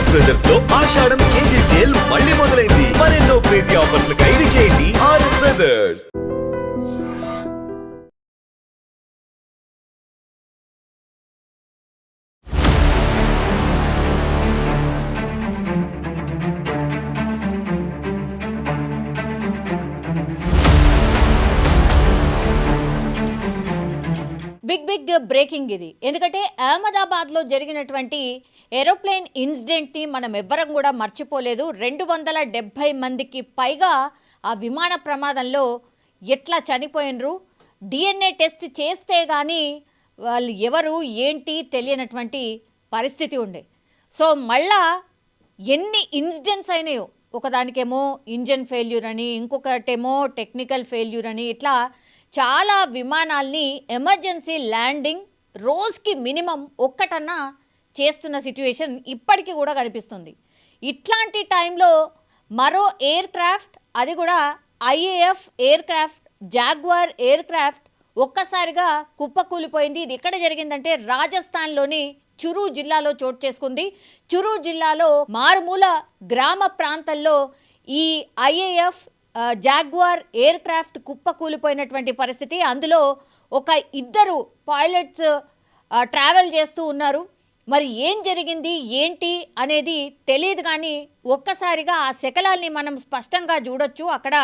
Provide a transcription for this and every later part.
RS brothers లో ఆషాఢం KG sale మళ్ళీ మొదలైంది. మరెన్నో క్రేజీ ఆఫర్స్ ఖైదీ చేయండి ఆర్ఎస్ బ్రదర్స్. బిగ్ బ్రేకింగ్ ఇది. ఎందుకంటే అహ్మదాబాద్లో జరిగినటువంటి ఏరోప్లేన్ ఇన్సిడెంట్ని మనం ఎవ్వరం కూడా మర్చిపోలేదు. 270 మందికి పైగా ఆ విమాన ప్రమాదంలో ఎట్లా చనిపోయినరు, DNA టెస్ట్ చేస్తే కానీ వాళ్ళు ఎవరు ఏంటి తెలియనటువంటి పరిస్థితి ఉండే. సో మళ్ళా ఎన్ని ఇన్సిడెంట్స్ అయినాయో, ఒకదానికేమో ఇంజన్ ఫెయిల్యూర్ అని, ఇంకొకటేమో టెక్నికల్ ఫెయిల్యూర్ అని, ఇట్లా చాలా విమానాల్ని ఎమర్జెన్సీ ల్యాండింగ్ రోజుకి మినిమం ఒక్కటన్నా చేస్తున్న సిచ్యువేషన్ ఇప్పటికీ కూడా కనిపిస్తుంది. ఇట్లాంటి టైంలో మరో ఎయిర్ క్రాఫ్ట్, అది కూడా IAF air craft, jaguar air craft ఒక్కసారిగా కుప్పకూలిపోయింది. ఇది ఎక్కడ జరిగిందంటే రాజస్థాన్లోని చురు జిల్లాలో చోటు చేసుకుంది. చురు జిల్లాలో మారుమూల గ్రామ ప్రాంతాల్లో ఈ IAF జాగ్వార్ ఎయిర్ క్రాఫ్ట్ కుప్పకూలిపోయినటువంటి పరిస్థితి. అందులో ఒక ఇద్దరు పైలట్స్ ట్రావెల్ చేస్తూ ఉన్నారు. మరి ఏం జరిగింది ఏంటి అనేది తెలియదు, కానీ ఒక్కసారిగా ఆ శకలాల్ని మనం స్పష్టంగా చూడొచ్చు. అక్కడ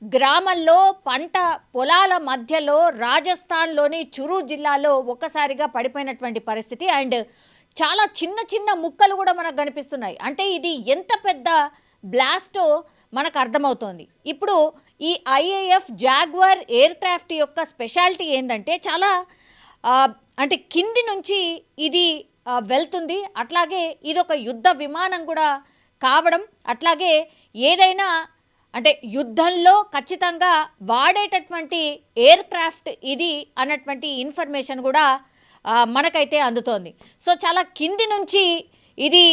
గ్రామంలో పంట పొలాల మధ్యలో రాజస్థాన్లోని చురు జిల్లాలో ఒక్కసారిగా పడిపోయినటువంటి పరిస్థితి. అండ్ చాలా చిన్న చిన్న ముక్కలు కూడా మనకు కనిపిస్తున్నాయి. అంటే ఇది ఎంత పెద్ద బ్లాస్టో మనకు అర్థమవుతోంది. ఇప్పుడు ఈ IAF జాగ్వార్ ఎయిర్ క్రాఫ్ట్ యొక్క స్పెషాలిటీ ఏంటంటే చాలా అంటే కింది నుంచి ఇది వెళ్తుంది. అట్లాగే ఇది ఒక యుద్ధ విమానం కూడా కావడం, అట్లాగే ఏదైనా అంటే యుద్ధంలో ఖచ్చితంగా వాడేటటువంటి ఎయిర్ క్రాఫ్ట్ ఇది అన్నటువంటి ఇన్ఫర్మేషన్ కూడా మనకైతే అందుతోంది. సో చాలా కింది నుంచి ఇది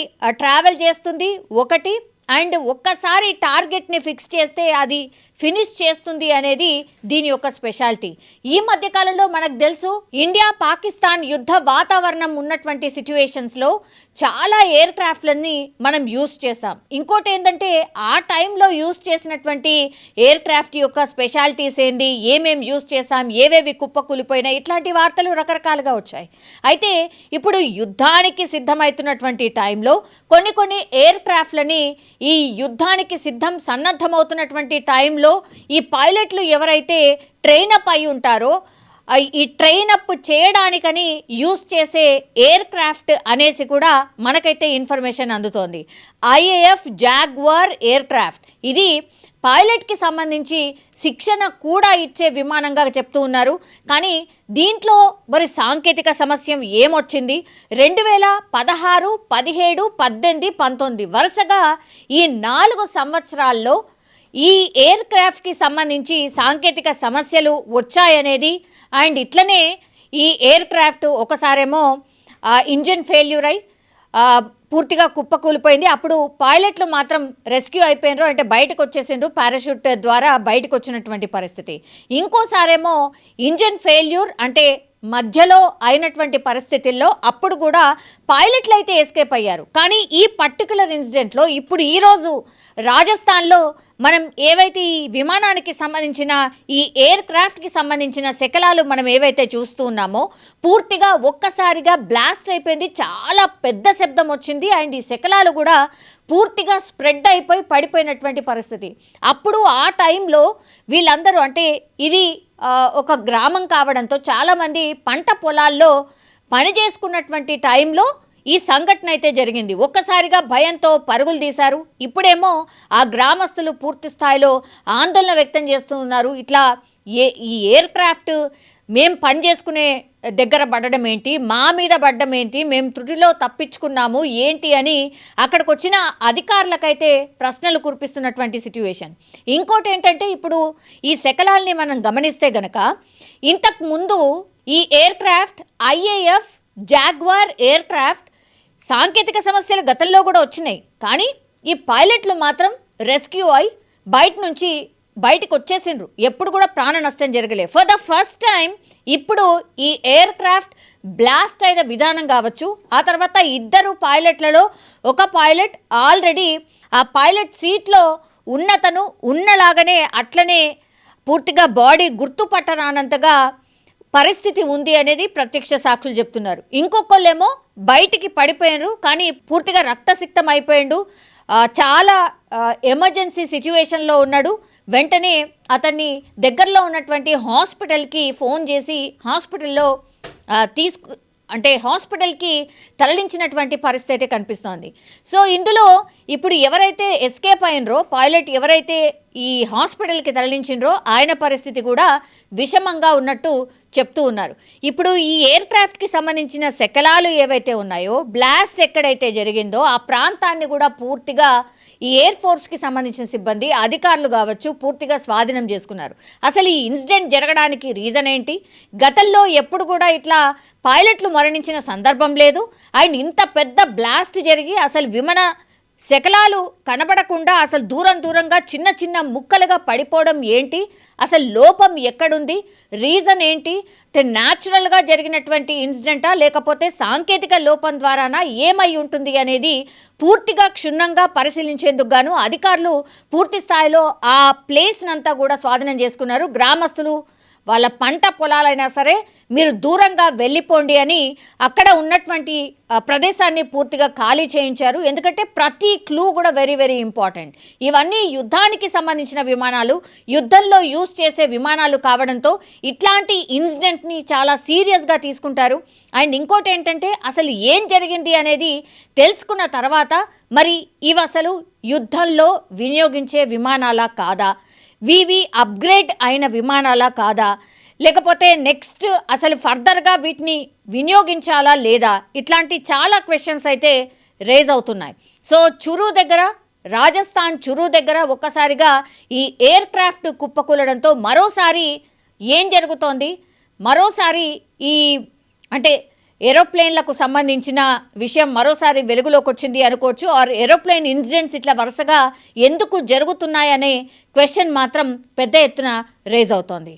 ట్రావెల్ చేస్తుంది ఒకటి, అండ్ ఒక్కసారి టార్గెట్ని ఫిక్స్ చేస్తే అది ఫినిష్ చేస్తుంది అనేది దీని యొక్క స్పెషాలిటీ. ఈ మధ్యకాలంలో మనకు తెలుసు ఇండియా పాకిస్తాన్ యుద్ధ వాతావరణం ఉన్నటువంటి సిచ్యువేషన్స్లో చాలా ఎయిర్ క్రాఫ్ట్లని మనం యూస్ చేసాం. ఇంకోటి ఏంటంటే ఆ టైంలో యూస్ చేసినటువంటి ఎయిర్ క్రాఫ్ట్ యొక్క స్పెషాలిటీస్ ఏంటి, ఏమేమి యూస్ చేసాం, ఏవేవి కుప్పకూలిపోయినాయి, ఇట్లాంటి వార్తలు రకరకాలుగా వచ్చాయి. అయితే ఇప్పుడు యుద్ధానికి సిద్ధమవుతున్నటువంటి టైంలో కొన్ని ఎయిర్ క్రాఫ్ట్లని ఈ యుద్ధానికి సన్నద్ధమవుతున్నటువంటి టైంలో ఈ పైలట్లు ఎవరైతే ట్రైన్ అప్ అయి ఉంటారో ఈ ట్రైన్ అప్ చేయడానికని యూస్ చేసే ఎయిర్ క్రాఫ్ట్ అనేసి కూడా మనకైతే ఇన్ఫర్మేషన్ అందుతోంది. IAF జాగ్వార్ ఎయిర్ క్రాఫ్ట్ ఇది పైలట్కి సంబంధించి శిక్షణ కూడా ఇచ్చే విమానంగా చెప్తూ ఉన్నారు. కానీ దీంట్లో మరి సాంకేతిక సమస్య ఏమొచ్చింది, 2016, 17, 18, 19 వరుసగా ఈ 4 సంవత్సరాల్లో ఈ ఎయిర్ క్రాఫ్ట్కి సంబంధించి సాంకేతిక సమస్యలు వచ్చాయనేది, అండ్ ఇట్లనే ఈ ఎయిర్ క్రాఫ్ట్ ఒకసారేమో ఇంజన్ ఫెయిల్యూర్ అయి పూర్తిగా కుప్పకూలిపోయింది. అప్పుడు పైలట్లు మాత్రం రెస్క్యూ అయిపోయినారు, అంటే బయటకు వచ్చేసిండ్రు, పారాషూట్ ద్వారా బయటకు వచ్చినటువంటి పరిస్థితి. ఇంకోసారేమో ఇంజన్ ఫెయిల్యూర్ అంటే మధ్యలో అయినటువంటి పరిస్థితుల్లో అప్పుడు కూడా పైలట్లు అయితే ఎస్కేప్ అయ్యారు. కానీ ఈ పర్టికులర్ ఇన్సిడెంట్లో ఇప్పుడు ఈరోజు రాజస్థాన్లో మనం ఏవైతే ఈ విమానానికి సంబంధించిన ఈ ఎయిర్ క్రాఫ్ట్కి సంబంధించిన శకలాలు మనం ఏవైతే చూస్తూ ఉన్నామో పూర్తిగా ఒక్కసారిగా బ్లాస్ట్ అయిపోయింది. చాలా పెద్ద శబ్దం వచ్చింది, అండ్ ఈ శకలాలు కూడా పూర్తిగా స్ప్రెడ్ అయిపోయి పడిపోయినటువంటి పరిస్థితి. అప్పుడు ఆ టైంలో వీళ్ళందరూ అంటే ఇది ఒక గ్రామం కావడంతో చాలామంది పంట పొలాల్లో పని చేసుకున్నటువంటి టైంలో ఈ సంఘటన అయితే జరిగింది. ఒక్కసారిగా భయంతో పరుగులు తీశారు. ఇప్పుడేమో ఆ గ్రామస్తులు పూర్తి స్థాయిలో ఆందోళన వ్యక్తం చేస్తూ ఉన్నారు. ఇట్లా ఈ ఎయిర్ క్రాఫ్ట్ మేము పని చేసుకునే దగ్గర పడడం ఏంటి, మా మీద పడ్డం ఏంటి, మేము త్రుటిలో తప్పించుకున్నాము ఏంటి అని అక్కడికి వచ్చిన అధికారులకైతే ప్రశ్నలు కురిపిస్తున్నటువంటి సిట్యువేషన్. ఇంకోటి ఏంటంటే ఇప్పుడు ఈ శకలాల్ని మనం గమనిస్తే గనక ఇంతకు ముందు ఈ air craft IAF jaguar air craft సాంకేతిక సమస్యలు గతంలో కూడా వచ్చినాయి, కానీ ఈ పైలట్లు మాత్రం రెస్క్యూ అయి బయటకు వచ్చేసిండ్రు. ఎప్పుడు కూడా ప్రాణ నష్టం జరగలేదు. ఫర్ ద ఫస్ట్ టైం ఇప్పుడు ఈ ఎయిర్ క్రాఫ్ట్ బ్లాస్ట్ అయిన విధానం కావచ్చు, ఆ తర్వాత ఇద్దరు పైలట్లలో ఒక పైలట్ ఆల్రెడీ ఆ పైలట్ సీట్లో ఉన్నతను ఉన్నలాగానే అట్లనే పూర్తిగా బాడీ గుర్తుపట్టరానంతగా పరిస్థితి ఉంది అనేది ప్రత్యక్ష సాక్షులు చెప్తున్నారు. ఇంకొకళ్ళేమో బయటికి పడిపోయారు, కానీ పూర్తిగా రక్తసిక్తం అయిపోయాడు, చాలా ఎమర్జెన్సీ సిచ్యువేషన్లో ఉన్నాడు. వెంటనే అతన్ని దగ్గరలో ఉన్నటువంటి హాస్పిటల్కి ఫోన్ చేసి హాస్పిటల్లో హాస్పిటల్కి తరలించినటువంటి పరిస్థితి అయితే కనిపిస్తోంది. సో ఇందులో ఇప్పుడు ఎవరైతే ఎస్కేప్ అయినరో పైలట్, ఎవరైతే ఈ హాస్పిటల్కి తరలించినరో ఆయన పరిస్థితి కూడా విషమంగా ఉన్నట్టు చెప్తూ ఉన్నారు. ఇప్పుడు ఈ ఎయిర్ క్రాఫ్ట్కి సంబంధించిన శకలాలు ఏవైతే ఉన్నాయో, బ్లాస్ట్ ఎక్కడైతే జరిగిందో ఆ ప్రాంతాన్ని కూడా పూర్తిగా ఈ ఎయిర్ ఫోర్స్కి సంబంధించిన సిబ్బంది, అధికారులు కావచ్చు, పూర్తిగా స్వాధీనం చేసుకున్నారు. అసలు ఈ ఇన్సిడెంట్ జరగడానికి రీజన్ ఏంటి? గతంలో ఎప్పుడు కూడా ఇట్లా పైలట్లు మరణించిన సందర్భం లేదు. అండ్ ఇంత పెద్ద బ్లాస్ట్ జరిగి అసలు విమాన శకలాలు కనబడకుండా అసలు దూరంగా చిన్న చిన్న ముక్కలుగా పడిపోవడం ఏంటి? అసలు లోపం ఎక్కడుంది? రీజన్ ఏంటి? న్యాచురల్గా జరిగినటువంటి ఇన్సిడెంటా లేకపోతే సాంకేతిక లోపం ద్వారానా ఏమై ఉంటుంది అనేది పూర్తిగా క్షుణ్ణంగా పరిశీలించేందుకు గాను అధికారులు పూర్తి స్థాయిలో ఆ ప్లేస్నంతా కూడా స్వాధీనం చేసుకున్నారు. గ్రామస్తులు వాళ్ళ పంట పొలాలైనా సరే మీరు దూరంగా వెళ్ళిపోండి అని అక్కడ ఉన్నటువంటి ప్రదేశాన్ని పూర్తిగా ఖాళీ చేయించారు. ఎందుకంటే ప్రతి క్లూ కూడా వెరీ వెరీ ఇంపార్టెంట్. ఇవన్నీ యుద్ధానికి సంబంధించిన విమానాలు, యుద్ధంలో యూజ్ చేసే విమానాలు కావడంతో ఇట్లాంటి ఇన్సిడెంట్ని చాలా సీరియస్గా తీసుకుంటారు. అండ్ ఇంకోటి ఏంటంటే అసలు ఏం జరిగింది అనేది తెలుసుకున్న తర్వాత మరి ఇవి అసలు యుద్ధంలో వినియోగించే విమానాలా కాదా, వివి అప్గ్రేడ్ అయిన విమానాలా కాదా, లేకపోతే నెక్స్ట్ అసలు ఫర్దర్గా వీటిని వినియోగించాలా లేదా, ఇట్లాంటి చాలా క్వశ్చన్స్ అయితే రేజ్ అవుతున్నాయి. సో రాజస్థాన్ చురు దగ్గర ఒక్కసారిగా ఈ ఎయిర్ క్రాఫ్ట్ కుప్పకూలడంతో మరోసారి ఏం జరుగుతోంది, మరోసారి ఈ ఏరోప్లేన్లకు సంబంధించిన విషయం మరోసారి వెలుగులోకి వచ్చింది అనుకోవచ్చు. ఆర్ ఏరోప్లేన్ ఇన్సిడెంట్స్ ఇట్లా వరుసగా ఎందుకు జరుగుతున్నాయనే క్వశ్చన్ మాత్రం పెద్ద ఎత్తున రేజ్ అవుతోంది.